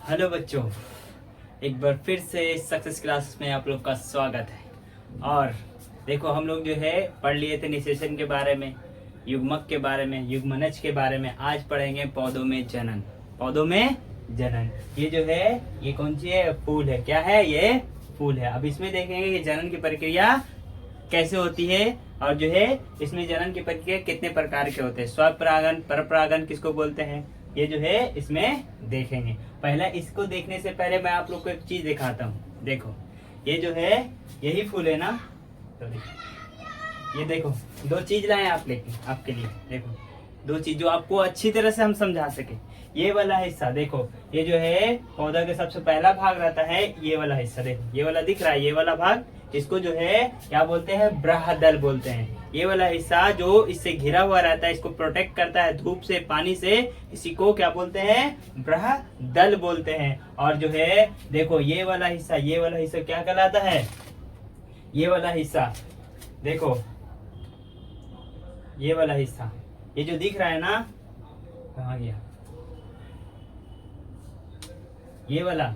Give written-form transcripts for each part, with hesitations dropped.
Hello बच्चों, एक बार फिर से सक्सेस क्लास में आप लोग का स्वागत है। और देखो, हम लोग जो है पढ़ लिए थे निषेचन के बारे में, युग्मक के बारे में, युग्मनज के बारे में। आज पढ़ेंगे पौधों में जनन। पौधों में जनन, ये जो है ये कौन सी है? फूल है। क्या है? ये फूल है। अब इसमें देखेंगे कि जनन की प्रक्रिया कैसे होती है, और जो है इसमें जनन की प्रक्रिया कितने प्रकार के होते हैं। स्वपरागन, परपरागन किसको बोलते हैं, ये जो है इसमें देखेंगे। पहला इसको देखने से पहले मैं आप लोग को एक चीज दिखाता हूँ। देखो, ये जो है यही फूल है ना, तो ये देखो दो चीज लाए आपके लिए। देखो दो चीज जो आपको अच्छी तरह से हम समझा सके। ये वाला हिस्सा देखो, ये जो है पौधा का सबसे पहला भाग रहता है, ये वाला हिस्सा देखो, ये वाला दिख रहा है, ये वाला भाग, इसको जो है क्या बोलते हैं? ब्रह्मदल बोलते हैं। ये वाला हिस्सा जो इससे घिरा हुआ रहता है, इसको प्रोटेक्ट करता है धूप से, पानी से, इसी को क्या बोलते हैं? ब्रह्मदल बोलते हैं। और जो है देखो ये वाला हिस्सा क्या कहलाता है? ये वाला हिस्सा देखो, ये वाला हिस्सा, ये जो दिख रहा है ना, कहाँ गया ये वाला,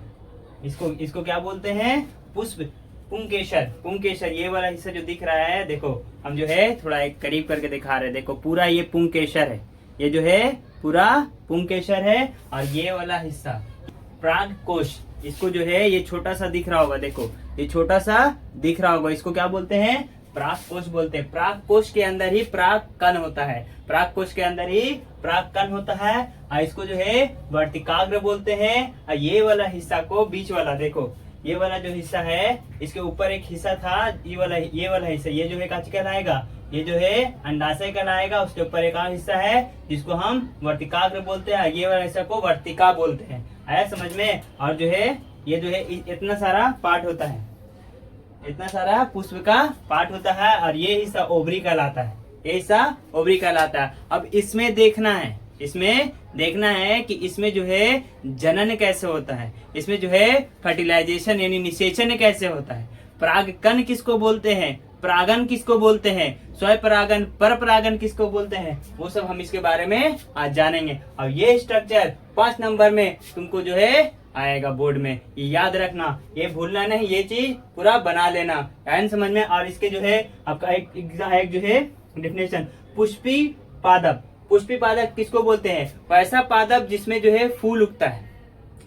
इसको क्या बोलते हैं? पुष्प, पुंकेसर। ये वाला हिस्सा जो दिख रहा है, देखो हम जो है थोड़ा एक करीब करके दिखा रहे हैं। देखो पूरा ये पुंकेसर है, ये जो है पूरा पुंकेसर है। और ये वाला हिस्सा परागकोश, इसको जो है ये छोटा सा दिख रहा होगा, देखो ये छोटा सा दिख रहा होगा, इसको क्या बोलते हैं? परागकोश बोलते हैं। परागकोश के अंदर ही परागकण होता है, परागकोश के अंदर ही परागकण होता है। और इसको जो है वर्तिकाग्र बोलते हैं। और ये वाला हिस्सा को, बीच वाला देखो, ये वाला जो हिस्सा है, इसके ऊपर एक हिस्सा था, ये वाला हिस्सा, ये जो है काची कहलाएगा? ये जो है अंडाशय कहलाएगा। उसके ऊपर एक और हिस्सा है जिसको हम वर्तिकाग्र बोलते हैं। ये वाला हिस्सा को वर्तिका बोलते हैं। आया समझ में? और जो है ये जो है इतना सारा पार्ट होता है, इतना सारा पुष्प का पार्ट होता है। और ये हिस्सा ओवरी कहलाता है, ये हिस्सा ओवरी कहलाता है। अब इसमें देखना है कि इसमें जो है जनन कैसे होता है, इसमें जो है फर्टिलाइजेशन यानी निषेचन कैसे होता है। परागकण किसको बोलते हैं, परागन किसको बोलते हैं, स्वपरागन, परपरागन किसको बोलते हैं, वो सब हम इसके बारे में आज जानेंगे। और ये स्ट्रक्चर 5 नंबर में तुमको जो है आएगा बोर्ड में, ये याद रखना, ये भूलना नहीं, ये चीज पूरा बना लेना, है समझ में। और इसके जो है आपका एक जो है डेफिनेशन, पुष्पी पादप। पुष्पी पादप किसको बोलते हैं? ऐसा पादप जिसमें जो है फूल उगता है,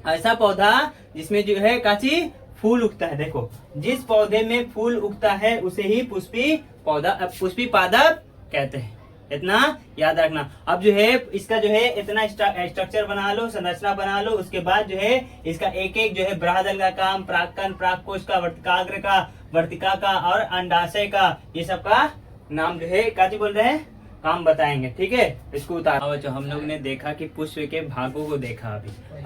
ऐसा पौधा जिसमें जो है काची फूल उगता है। देखो जिस पौधे में फूल उगता है उसे ही पुष्पी पादप कहते हैं, इतना याद रखना। अब जो है इसका जो है इतना स्ट्रक्चर बना लो, संरचना बना लो। उसके बाद जो है इसका एक एक जो है ब्रह्मदल का काम, परागकण, परागकोश का, वर्तिकाग्र का, वर्तिका का, और अंडाशय का, ये सब का नाम जो है काची बोल रहे हैं, काम बताएंगे। ठीक है, इसको उतार। बच्चों, हम लोग ने देखा कि पुष्प के भागों को देखा।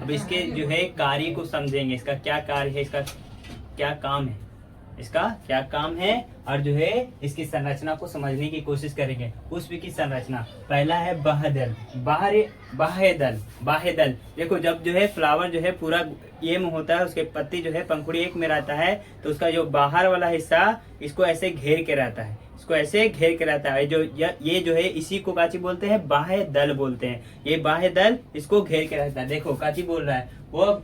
अब इसके जो है कार्य को समझेंगे, इसका क्या कार्य है, इसका क्या काम है, इसका क्या काम है, और जो है इसकी संरचना को समझने की कोशिश करेंगे। पुष्प की संरचना, पहला है बाह्यदल। बाह्यदल देखो, जब जो है फ्लावर जो है पूरा ये में होता है, उसके पत्ती जो है पंखुड़ी एक में रहता है, तो उसका जो बाहर वाला हिस्सा इसको ऐसे घेर के रहता है, ये जो है इसी को काची बोलते हैं? बाह्य दल बोलते हैं। ये बाह्य दल इसको घेर के रहता है। देखो काची बोल रहा है, वो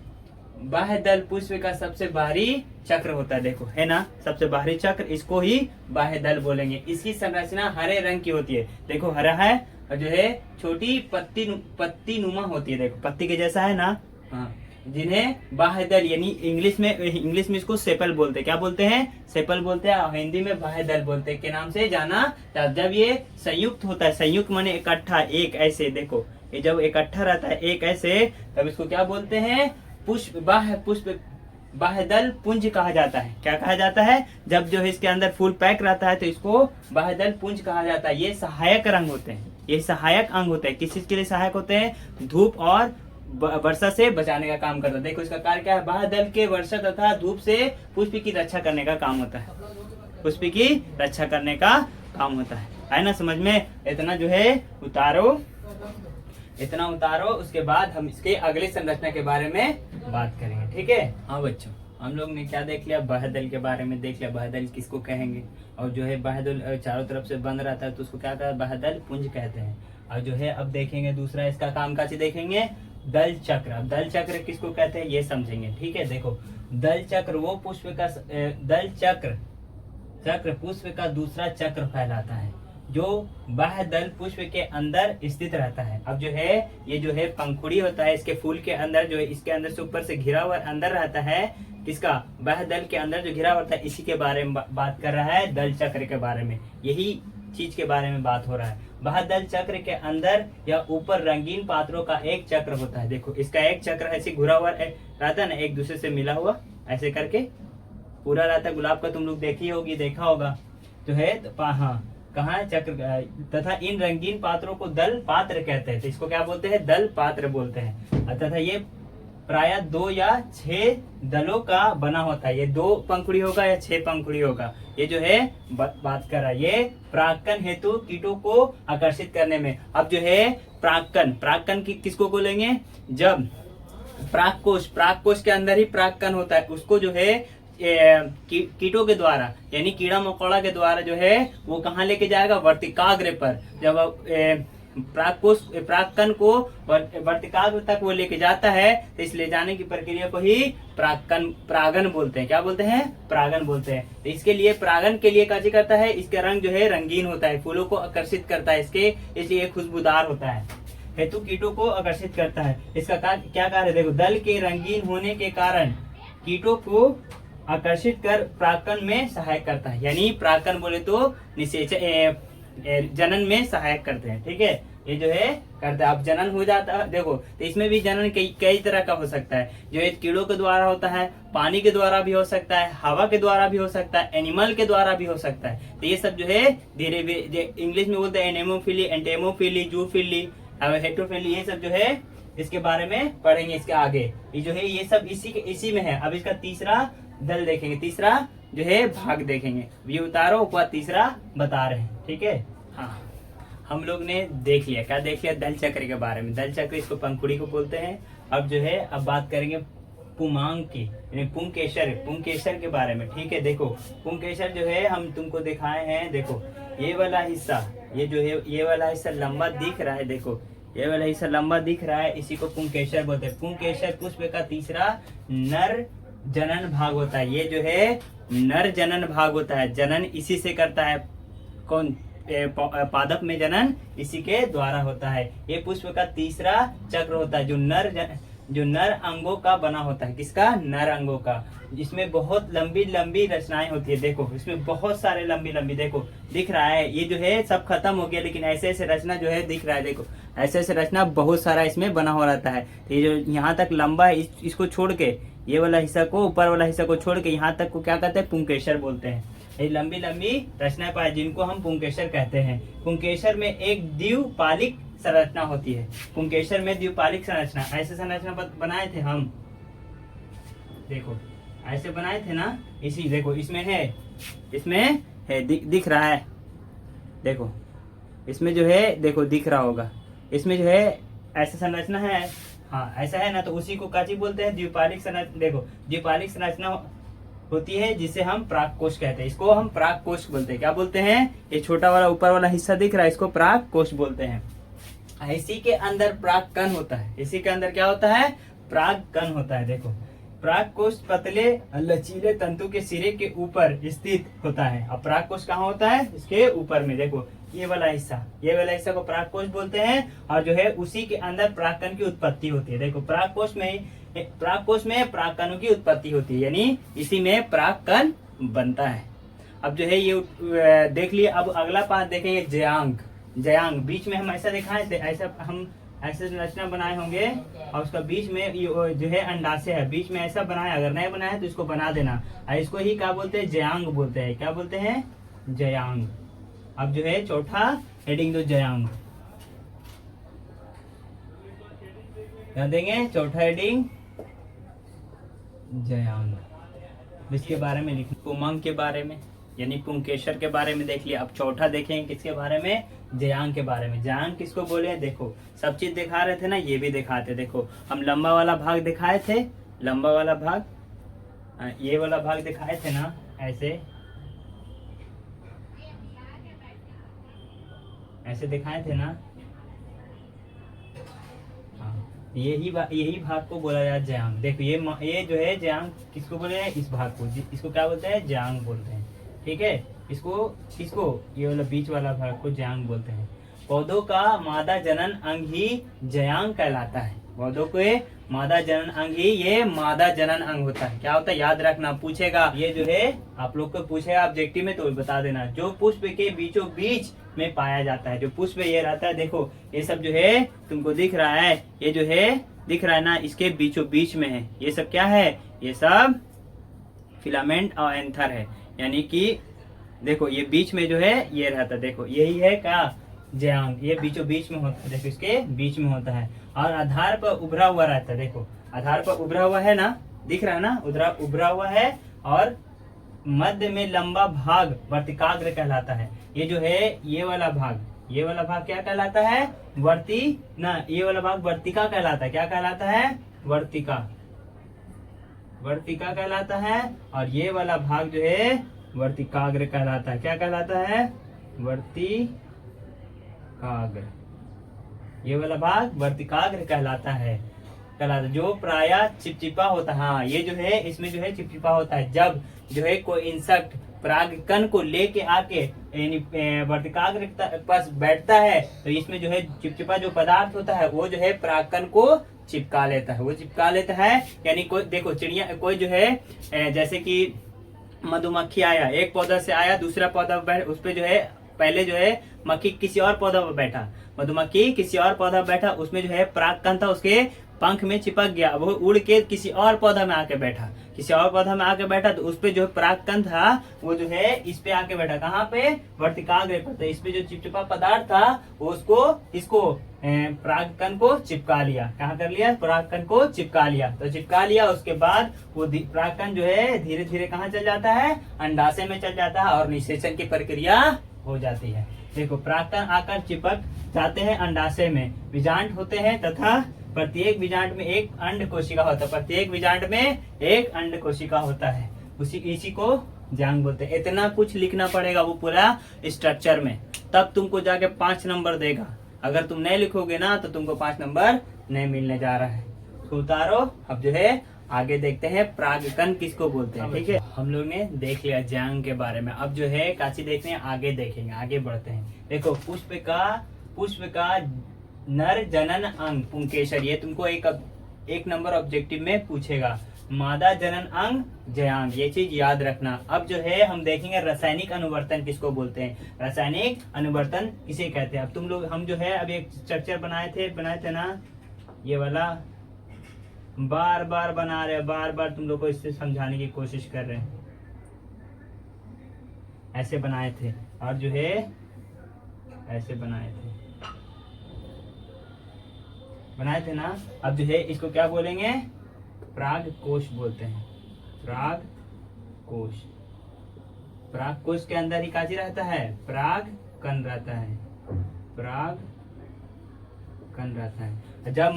बाह्य दल पुष्प का सबसे बाहरी चक्र होता है, देखो है ना, सबसे बाहरी चक्र, इसको ही बाह्य दल बोलेंगे। इसकी संरचना हरे रंग की होती है, देखो हरा है, और जो है छोटी पत्ती नुमा होती है, देखो पत्ती के जैसा है ना, हाँ, जिन्हें बाह्य दल यानी इंग्लिश में इसको सेपल बोलते हैं। क्या बोलते हैं? सेपल बोलते हैं, और हिंदी में बाह्य दल बोलते हैं, के नाम से जाना। जब ये संयुक्त होता है, संयुक्त माने इकट्ठा, एक ऐसे, देखो ये जब इकट्ठा रहता है एक ऐसे, तब इसको क्या बोलते हैं? बाह्य दल पुंज कहा जाता है। क्या कहा जाता है? जब जो है इसके अंदर फूल पैक रहता है तो इसको बाह्य दल पुंज कहा जाता है। ये सहायक रंग होते हैं, ये सहायक अंग होते हैं। किस चीज के लिए सहायक होते हैं? धूप और वर्षा से बचाने का काम करता है। देखो इसका कार्य क्या है? बाह्य दल के वर्षा तथा धूप से पुष्प की रक्षा करने का काम होता है, पुष्प की रक्षा करने का काम होता है ना समझ में। इतना जो है इतना उतारो, उसके बाद हम इसके अगली संरचना के बारे में बात करेंगे। ठीक है। हाँ बच्चों, हम लोग ने क्या देख लिया? बाह्यदल के बारे में देख लिया। बाह्यदल किसको कहेंगे? और जो है बाह्यदल चारों तरफ से बंद रहता है तो उसको क्या कहते हैं? बाह्यदल पुंज कहते हैं। और जो है अब देखेंगे दूसरा इसका काम काची देखेंगे, दल चक्र। अब दल चक्र किसको कहते हैं ये समझेंगे, ठीक है। देखो दल चक्र वो पुष्प का दल चक्र, चक्र पुष्प का दूसरा चक्र फैलाता है जो बाह्य दल पुष्प के अंदर स्थित रहता है। अब जो है ये जो है पंखुड़ी होता है इसके फूल के अंदर, जो है इसके अंदर से ऊपर से घिरा हुआ अंदर रहता है, किसका, बाह्य दल के अंदर जो घिरा होता है, इसी के बारे में बात कर रहा है, दल चक्र के बारे में, यही चीज के बारे में बात हो रहा है। बाह्य दल चक्र के अंदर या ऊपर रंगीन पात्रों का एक चक्र होता है। देखो इसका एक चक्र ऐसे घुरा हुआ रहता है ना, एक दूसरे से मिला हुआ ऐसे करके पूरा रहता है। गुलाब का तुम लोग देखी होगी, देखा होगा जो है, हाँ कहाँ है चक्र। तथा इन रंगीन पात्रों को दल पात्र कहते हैं। तो इसको क्या बोलते हैं, दल पात्र बोलते हैं। तथा ये प्राय 2 या 6 दलों का बना होता है। ये 2 पंखुड़ी होगा या 6 पंखुड़ी होगा, ये जो है बात कर रहा है। ये परागकण हेतु कीटों को आकर्षित करने में। अब जो है परागकण किसको बोलेंगे, जब परागकोश के अंदर ही परागकण होता है, उसको जो है कीटों के द्वारा यानी कीड़ा मकोड़ा के द्वारा जो है वो कहाँ लेके जाएगा, वर्तिकाग्र पर। जब परागकण को वर्तिकाग्र तक वो लेके जाता है, तो इस ले जाने की प्रक्रिया को ही परागन बोलते हैं। क्या बोलते हैं, परागन बोलते हैं। तो इसके लिए परागन के लिए कार्य करता है, इसका रंग जो है रंगीन होता है, फूलों को आकर्षित करता है, इसके इसलिए खुशबूदार होता है, हेतु कीटों को आकर्षित करता है। इसका क्या कार्य है, देखो दल के रंगीन होने के कारण कीटों को आकर्षित कर परागकण में सहायक करता है। यानी परागकण बोले तो निषेचन, जनन में सहायक करते हैं, ठीक है। ये जो है करता है। अब जनन हो जाता है, देखो तो इसमें भी जनन कई तरह का हो सकता है। जो एक कीड़ों के द्वारा होता है, पानी के द्वारा भी हो सकता है, हवा के द्वारा भी हो सकता है, एनिमल के द्वारा भी हो सकता है। तो ये सब जो है धीरे धीरे इंग्लिश में बोलते हैं एनेमोफिली, एंटेमोफिली, जूफिली, हेटरोफिली, ये सब जो है इसके बारे में पढ़ेंगे इसके आगे। ये जो है ये सब इसी में है। अब इसका तीसरा दल देखेंगे, तीसरा जो है भाग देखेंगे। ये उतारो ऊपर तीसरा बता रहे हैं, ठीक है। हाँ हम लोग ने देख लिया, क्या देख लिया, दल चक्र के बारे में। दल चक्र इसको पंखुड़ी को बोलते हैं। अब जो है अब बात करेंगे पुमांग की, यानी पुंकेसर के बारे में, ठीक है। देखो पुंकेसर जो है हम तुमको दिखाए हैं, देखो ये वाला हिस्सा, ये जो है ये वाला हिस्सा लंबा दिख रहा है, देखो ये वाला हिस्सा लंबा दिख रहा है, इसी को पुंकेसर बोलते हैं। पुंकेसर पुष्प का तीसरा नर जनन भाग होता है। ये जो है नर जनन भाग होता है, जनन इसी से करता है। कौन, पादप में जनन इसी के द्वारा होता है। ये पुष्प का तीसरा चक्र होता है, जो नर अंगों का बना होता है। किसका, नर अंगों का। इसमें बहुत लंबी लंबी रचनाएं होती है। देखो इसमें बहुत सारे लंबी लंबी, देखो दिख रहा है, ये जो है सब खत्म हो गया, लेकिन ऐसे ऐसे रचना जो है दिख रहा है। देखो ऐसे ऐसे रचना बहुत सारा इसमें बना हो रहता है। तो ये जो यहाँ तक लंबा है, इसको छोड़ के, ये वाला हिस्सा को, ऊपर वाला हिस्सा को छोड़ के यहाँ तक को क्या कहते हैं, पुंकेसर बोलते हैं। ये लंबी लंबी रचनाएं पाए जिनको हम पुंकेसर कहते हैं। पुंकेसर में एक द्विपालिक संरचना होती है। पुंकेसर में द्विपालिक संरचना, ऐसे संरचना बनाए थे हम, देखो ऐसे बनाए थे ना, इसी देखो इसमें है, दिख रहा है, देखो इसमें जो है, देखो दिख रहा होगा, इसमें जो है ऐसा संरचना है, हाँ ऐसा है ना, तो उसी को काची बोलते हैं, द्विपालिक संरचना। देखो द्विपालिक संरचना होती है जिसे हम परागकोश कहते हैं, इसको हम परागकोश बोलते हैं। क्या बोलते हैं, ये छोटा वाला ऊपर वाला हिस्सा दिख रहा है, इसको परागकोश बोलते हैं। इसी के अंदर परागकण होता है, इसी के अंदर क्या होता है, परागकण होता है। देखो परागकोश पतले लचीले तंतु के सिरे के ऊपर स्थित होता है। अब परागकोश कहाँ होता है, इसके ऊपर में, देखो ये वाला हिस्सा को परागकोश बोलते हैं। और जो है उसी के अंदर परागकण की उत्पत्ति होती है। देखो परागकोश में परागकणों की उत्पत्ति होती है, यानी इसी में परागकण बनता है। अब जो है ये देख लिए। अब अगला पार्ट देखेंगे जयांग। बीच में हम ऐसा दिखाए थे, ऐसा हम ऐसे संरचना बनाए होंगे, और उसका बीच में जो है अंडाशय है, बीच में ऐसा बनाया। अगर नहीं बनाया तो इसको बना देना। और इसको ही क्या बोलते हैं, जयांग बोलते हैं। क्या बोलते हैं, जयांग। अब जो है चौथा हेडिंग दो, जयांग ध्यान देंगे। चौथा हेडिंग जयांग, इसके बारे में लिख, पुमांग के बारे में यानी पुंकेसर के बारे में देख लिया। अब चौथा देखेंगे किसके बारे में, जयांग के बारे में। जयांग किसको बोले, देखो सब चीज दिखा रहे थे ना, ये भी दिखाते। देखो हम लंबा वाला भाग दिखाए थे, लंबा वाला भाग, ये वाला भाग दिखाए थे ना, ऐसे दिखाए थे ना, हाँ यही भाग को बोला जाता है ज्यांग। देखो ये जो है ज्यांग किसको बोले हैं, इस भाग को, इसको क्या बोलते हैं, ज्यांग बोलते हैं। ठीक है, इसको ये वाला बीच वाला भाग को ज्यांग बोलते हैं। पौधों का मादा जनन अंग ही ज्यांग कहलाता है। पौधों के मादा जनन अंग ही ये मादा जनन अंग होता है। क्या होता है, याद रखना, पूछेगा ये जो है, आप लोग को पूछेगा ऑब्जेक्टिव में तो बता देना। जो पुष्प के बीचों बीच में पाया जाता है, जो पुष्प ये रहता है, देखो ये सब जो है तुमको दिख रहा है, ये जो है दिख रहा है ना, इसके बीचों बीच में है। ये सब क्या है, ये सब फिलामेंट और एंथर है। यानी कि देखो ये बीच में जो है ये रहता है, देखो यही है क्या, ज्यांग। ये बीचों बीच में होता है, देखो इसके बीच में होता है और आधार पर उभरा हुआ रहता है। देखो आधार पर उभरा हुआ है ना, दिख रहा है ना, उभरा हुआ है और मध्य में लंबा भाग वर्तिकाग्र कहलाता है। ये जो है ये वाला भाग क्या कहलाता है, ये वाला भाग वर्तिका कहलाता है। क्या कहलाता है, वर्तिका कहलाता है। और ये वाला भाग जो है वर्तिकाग्र कहलाता है। क्या कहलाता है, वर्तिकाग्र। ये वाला भाग वर्तिकाग्र कहलाता है, जो प्रायः चिपचिपा होता है। हाँ, ये जो है इसमें जो है चिपचिपा होता है। जब जो है कोई इंसेक्ट परागकण को लेके आके यानी वर्तिकाग्र पास बैठता है तो इसमें जो है चिपचिपा जो पदार्थ होता है वो जो है परागकण को चिपका लेता है। यानी कोई देखो चिड़िया, कोई जो है जैसे कि मधुमक्खी आया, एक पौधा से आया दूसरा पौधा पर उस पे जो है पहले जो है मक्खी किसी और पौधा पर बैठा, मधुमक्खी किसी और पौधा पर बैठा, उसमें जो है परागकण था उसके पंख में चिपक गया, वो उड़ के किसी और पौधा में आके बैठा, तो उस पे जो परागकण था वो जो है इस पे आके बैठा। कहाँ पे, वर्तिकाग्र पर। तो इस पे जो चिपचिपा पदार्थ था वो इसको परागकण को चिपका लिया। कहाँ कर लिया, परागकण को चिपका लिया। तो चिपका लिया, उसके बाद वो परागकण जो है धीरे धीरे कहाँ चल जाता है, अंडाशय में चल जाता है और निषेचन की प्रक्रिया हो जाती है। देखो परागकण आकर चिपक जाते हैं अंडाशय में, बीजांड होते हैं तथा प्रत्येक बीजांड में एक अंड कोशिका होता है। इसी को ज्यांग बोलते हैं। इतना कुछ लिखना पड़ेगा वो पूरा स्ट्रक्चर में, तब तुमको जाके 5 नंबर देगा। अगर तुम नहीं लिखोगे ना तो तुमको 5 नंबर नहीं मिलने जा रहा है। तो उतारो। अब जो है आगे देखते हैं परागकण किसको बोलते हैं। ठीक है, हम लोग ने देख लिया ज्यांग के बारे में। अब जो है काची देखते हैं, आगे देखेंगे, आगे बढ़ते हैं। देखो पुष्प का नर जनन अंग पुंकेसर, ये तुमको एक नंबर ऑब्जेक्टिव में पूछेगा। मादा जनन अंग ज्यांग, ये चीज याद रखना। अब जो है हम देखेंगे रासायनिक अनुवर्तन किसको बोलते हैं, रासायनिक अनुवर्तन किसे कहते हैं। अब तुम लोग, हम जो है अब एक स्ट्रक्चर बनाए थे ना, ये वाला बार बार तुम लोग को इससे समझाने की कोशिश कर रहे हैं। ऐसे बनाए थे और जो है ऐसे बनाए थे ना। अब जो है इसको क्या बोलेंगे, पराग कोश बोलते हैं। पराग कोश के अंदर ही काची रहता है, पराग कण रहता है। जब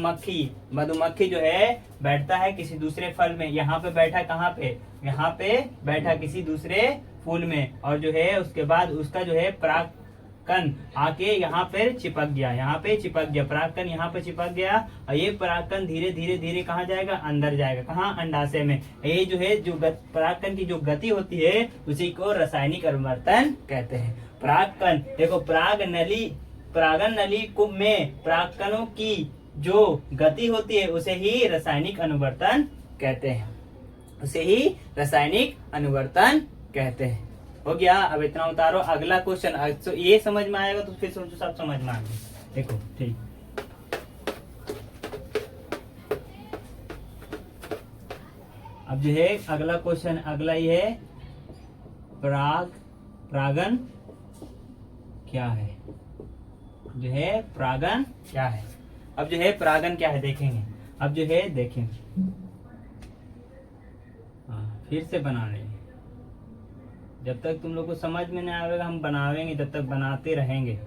मधुमक्खी जो है बैठता है किसी दूसरे फल में, यहाँ पे बैठा, कहाँ पे, यहाँ पे बैठा किसी दूसरे फूल में, और जो है उसके बाद उसका जो है परागकण आके यहाँ पे चिपक गया, परागकण यहाँ पे चिपक गया और ये परागकण धीरे धीरे कहाँ जाएगा, अंदर जाएगा। कहाँ, अंडाशय में। ये जो है परागकण की जो गति होती है उसी को रासायनिक अनुवर्तन कहते हैं। परागकण देखो, परागन नली में परागकणों की जो गति होती है उसे ही रासायनिक अनुवर्तन कहते हैं। हो गया। अब इतना उतारो, अगला क्वेश्चन। तो ये समझ में आएगा तो फिर सोचो सब समझ में आएगा। देखो ठीक, अब जो है अगला क्वेश्चन, अगला ये है परागन क्या है। अब जो है परागन क्या है देखेंगे। अब जो है देखेंगे, फिर से बनाने, जब तक तुम लोग को समझ में नहीं आएगा हम बनावेंगे, जब तक बनाते रहेंगे।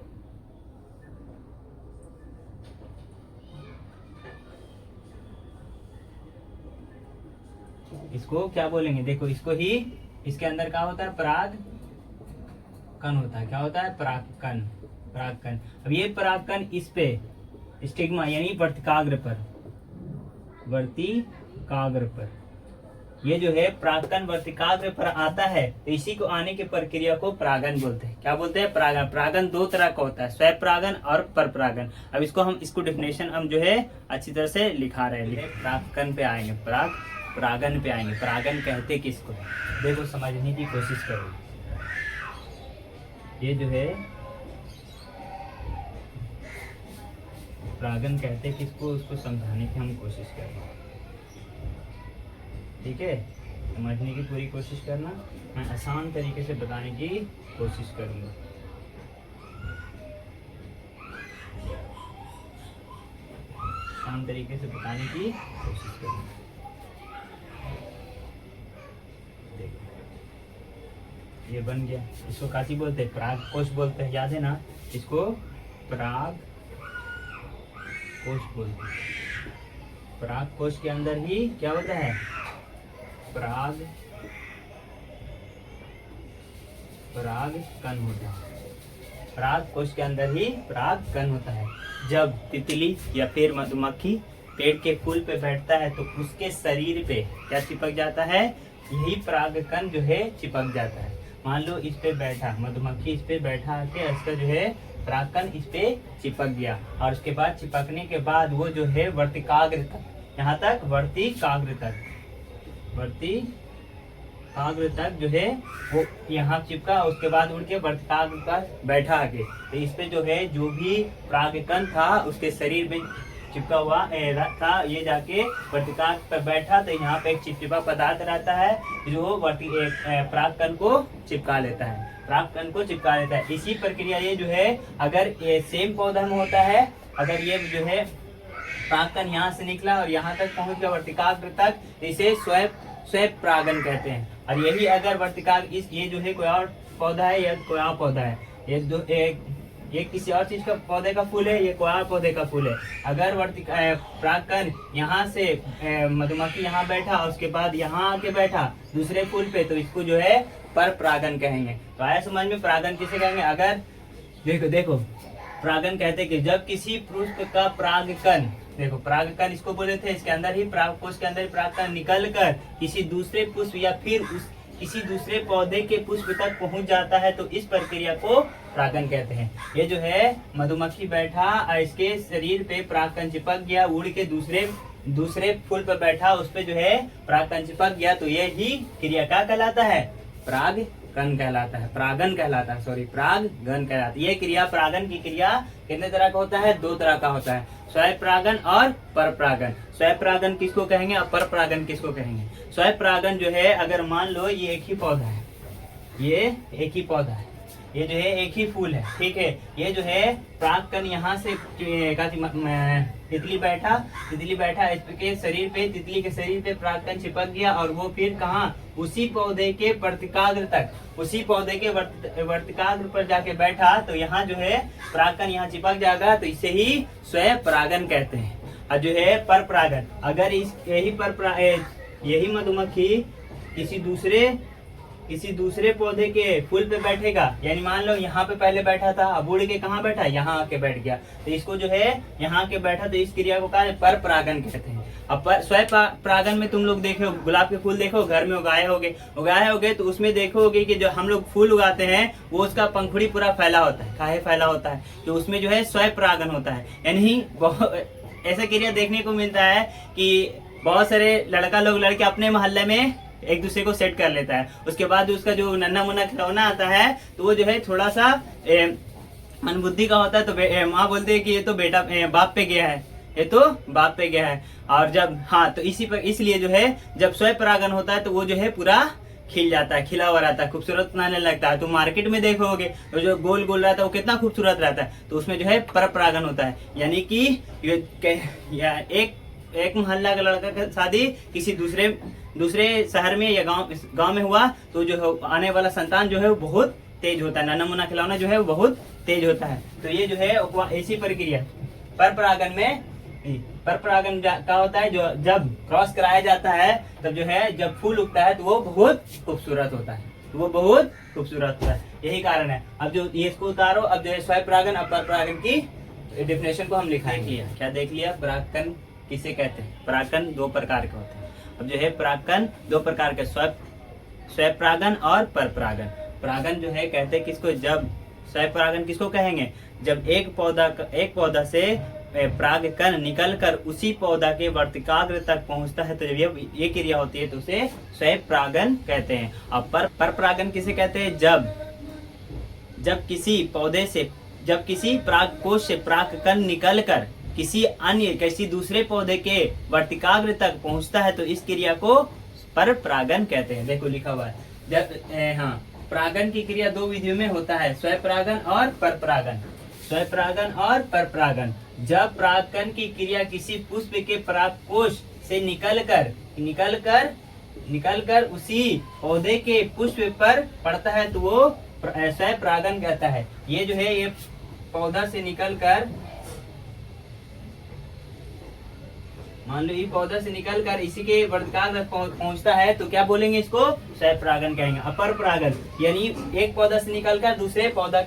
इसको क्या बोलेंगे, देखो इसको ही, इसके अंदर क्या होता है, परागकण होता है। क्या होता है, परागकण। अब ये परागकण इस पे स्टिग्मा यानी वर्तिकाग्र पर, वर्तिकाग्र पर। ये जो है प्राक्कन वर्तिकाग्र पर आता है, तो इसी को आने की प्रक्रिया को परागन बोलते हैं। क्या बोलते हैं? परागन। परागन दो तरह का होता है, स्वपरागन और परपरागन। अब इसको डेफिनेशन हम जो है अच्छी तरह से लिखा रहे हैं। प्राक्कन पे आएंगे, परागन पे आएंगे। परागन कहते किसको? देखो समझने की कोशिश करो। ये जो है परागन कहते किसको, उसको समझाने की हम कोशिश करेंगे। ठीक है, समझने की पूरी कोशिश करना, मैं आसान तरीके से बताने की कोशिश करूंगा। आसान तरीके से बताने की कोशिश करूंगा। ये बन गया। इसको काची बोलते हैं? पराग कोश बोलते हैं, याद है ना? इसको पराग कोश बोलते हैं। पराग कोश के अंदर ही क्या होता है? पराग कण होता है। पराग कोश के अंदर ही पराग कण होता है। जब तितली या फिर मधुमक्खी पेड़ के फूल पे बैठता है तो उसके शरीर पे क्या चिपक जाता है? यही पराग कण जो है चिपक जाता है। मान लो इस पे बैठा, मधुमक्खी इस पे बैठा के इसका जो है परागकण इस पे चिपक गया, और उसके बाद चिपकने के बाद वो जो है वर्तिकाग्र तक, यहाँ तक वर्तिकाग्र तक जो है वो यहाँ चिपका, उसके बाद उड़ के वर्तिकाग्र तक बैठा आगे। तो इस पे जो है जो भी परागकण था उसके शरीर में चिपका हुआ था, ये जाके वर्तिकाग्र पर बैठा, तो यहाँ पे एक चिपचिपा पदार्थ रहता है जो परागकण को चिपका लेता है। इसी प्रक्रिया ये जो है, अगर ये सेम पौधा में होता है, अगर ये जो है परागकण यहाँ से निकला और यहाँ तक पहुंच गया वर्तिकाग्र तक, तो इसे स्वपरागन कहते हैं। और यही अगर वर्तिकाग्र ये जो है कोई और पौधा है या कोई और पौधा है, ये किसी और चीज का पौधे का फूल है, ये कोई और पौधे का फूल है, अगर परागकण यहाँ से मधुमक्खी यहाँ बैठा और उसके बाद यहाँ आके बैठा दूसरे फूल पे, तो इसको जो है पर परागन कहेंगे। तो आया समझ में? परागन किसे कहेंगे? अगर देखो परागन कहते कि जब किसी पुष्प का परागकण, देखो परागकण इसको बोले थे, इसके अंदर ही पुष्प के अंदर ही परागकण निकल कर किसी दूसरे पुष्प या फिर किसी दूसरे पौधे के पुष्प तक पहुंच जाता है, तो इस प्रक्रिया को परागन कहते हैं। ये जो है मधुमक्खी बैठा और इसके शरीर पे परागकण चिपक गया, उड़ के दूसरे फूल पर बैठा, उस पे जो है परागकण चिपक गया, तो ये ही क्रिया क्या कहलाता है? परागकण कहलाता है, परागन कहलाता है, परागन कहलाता है। ये क्रिया, परागन की क्रिया कितने तरह का होता है? दो तरह का होता है, स्वपरागन और परपरागन। स्वपरागन किसको कहेंगे और परपरागन किसको कहेंगे? स्वपरागन जो है, अगर मान लो ये एक ही पौधा है, ये जो है एक ही फूल है, ठीक है, ये जो है परागकण यहाँ से तितली बैठा इसके शरीर पे, तितली के शरीर पे परागकण चिपक गया, और वो फिर कहाँ? उसी पौधे के वर्तिकाग्र तक, उसी पौधे के वर्तिकाग्र पर जाके बैठा, तो यहाँ जो है परागकण यहाँ चिपक जाएगा, तो इसे ही स्वपरागन कहते हैं। और जो है परपरागन, अगर यही मधुमक्खी किसी दूसरे पौधे के फूल पे बैठेगा, यानी मान लो यहाँ पे पहले बैठा था, अब उड़ के कहाँ बैठा? यहाँ आके बैठ गया, तो इसको जो है यहाँ के बैठा, तो इस क्रिया को क्या परपरागन कहते हैं। अब स्वपरागन में तुम लोग देखो, गुलाब के फूल देखो, घर में उगाए होगे, तो उसमें देखोगे कि जो हम लोग फूल उगाते हैं वो उसका पंखुड़ी पूरा फैला होता है। काहे फैला होता है? तो उसमें जो है स्वपरागन होता है। यानी ऐसा क्रिया देखने को मिलता है कि बहुत सारे लड़के अपने मोहल्ले में एक दूसरे को सेट कर लेता है, उसके बाद उसका जो नन्ना मुन्ना खिलौना आता है, तो वो जो है थोड़ा सा अनबुद्धि का होता है, तो माँ बोलते है कि ये तो बेटा बाप पे गया है, और जब तो इसलिए जो है जब स्वपरागन होता है तो वो जो है पूरा खिल जाता है, खिला हुआ रहता है, खूबसूरत बनाने लगता है। तो मार्केट में देखोगे तो जो गोल गोल रहता है वो कितना खूबसूरत रहता है, तो उसमें जो है परपरागन होता है। यानी कि एक मोहल्ला का लड़का का शादी किसी दूसरे शहर में या गांव में हुआ, तो जो आने वाला संतान जो है वो बहुत तेज होता है, नन्ना मुन्ना खिलौना जो है वो बहुत तेज होता है। तो ये जो है ऐसी प्रक्रिया परपरागन का होता है, जो जब क्रॉस कराया जाता है तब जो है जब फूल उगता है तो वो बहुत खूबसूरत होता है, यही कारण है। अब जो ये इसको उतारो, अब जो है स्वपरागन और परपरागन की डेफिनेशन को हम लिखाएंगे। क्या देख लिया? परागकण किसे कहते हैं? परागकण दो प्रकार के होते हैं। अब जो है परागकण दो प्रकार के, स्वपरागन और परपरागन। परागन जो है कहते हैं किसको? जब स्वपरागन किसको कहेंगे? जब एक पौधा से परागकण निकलकर उसी पौधा के वर्तिकाग्र तक पहुंचता है तो जब ये क्रिया होती है तो उसे स्वपरागन कहते हैं। अब परपरागन किसे कहते हैं? जब किसी परागकोश से परागकण निकलकर किसी दूसरे पौधे के वर्तिकाग्र तक पहुंचता है तो इस क्रिया को परपरागन कहते हैं। देखो लिखा हुआ है, जब परागन की क्रिया दो विधियों में होता है, स्वपरागन और परपरागन। स्वपरागन और परपरागन। जब परागकण की क्रिया किसी पुष्प के परागकोश से निकलकर उसी पौधे के पुष्प पर पड़ता है तो वो स्वपरागन कहता है। ये जो है ये पौधा से निकलकर, मान लो ये पौधा से निकलकर इसी के वर्तिकाग्र तक पहुंचता है तो क्या बोलेंगे? इसको स्वपरागन कहेंगे। परपरागन यानी एक पौधा से निकलकर दूसरे पौधा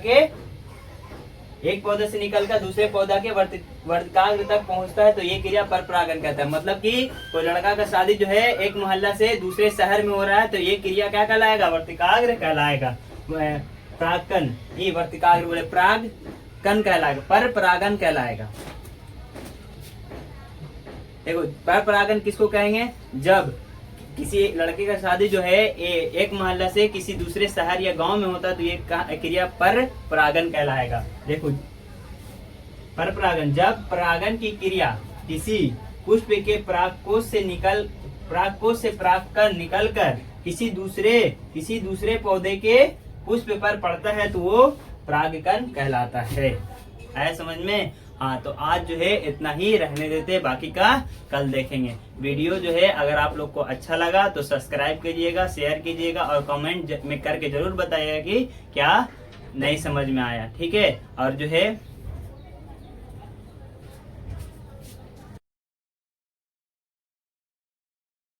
के वर्तिकाग्र तक पहुंचता है तो ये क्रिया परपरागन कहता है। मतलब कि कोई लड़का का शादी जो है एक मोहल्ला से दूसरे शहर में हो रहा है तो ये क्रिया क्या कहलाएगा? वर्तिकाग्र कहलाएगा। परागकण, ये वर्तिकाग्र बोले परागकण कहलाएगा, परपरागन कहलाएगा। देखो परपरागन किसको कहेंगे? जब किसी लड़के का शादी जो है एक मोहल्ला से किसी दूसरे शहर या गांव में होता है तो ये क्रिया परपरागन कहलाएगा। देखो परपरागन, जब परागन की क्रिया किसी पुष्प के परागकोश से परागकण निकलकर किसी दूसरे पौधे के पुष्प पर पड़ता है तो वो परागकण कहलाता है। आया समझ में? हाँ, तो आज जो है इतना ही रहने देते, बाकी का कल देखेंगे। वीडियो जो है अगर आप लोग को अच्छा लगा तो सब्सक्राइब कीजिएगा, शेयर कीजिएगा और कमेंट में करके जरूर बताइएगा कि क्या नहीं समझ में आया। ठीक है, और जो है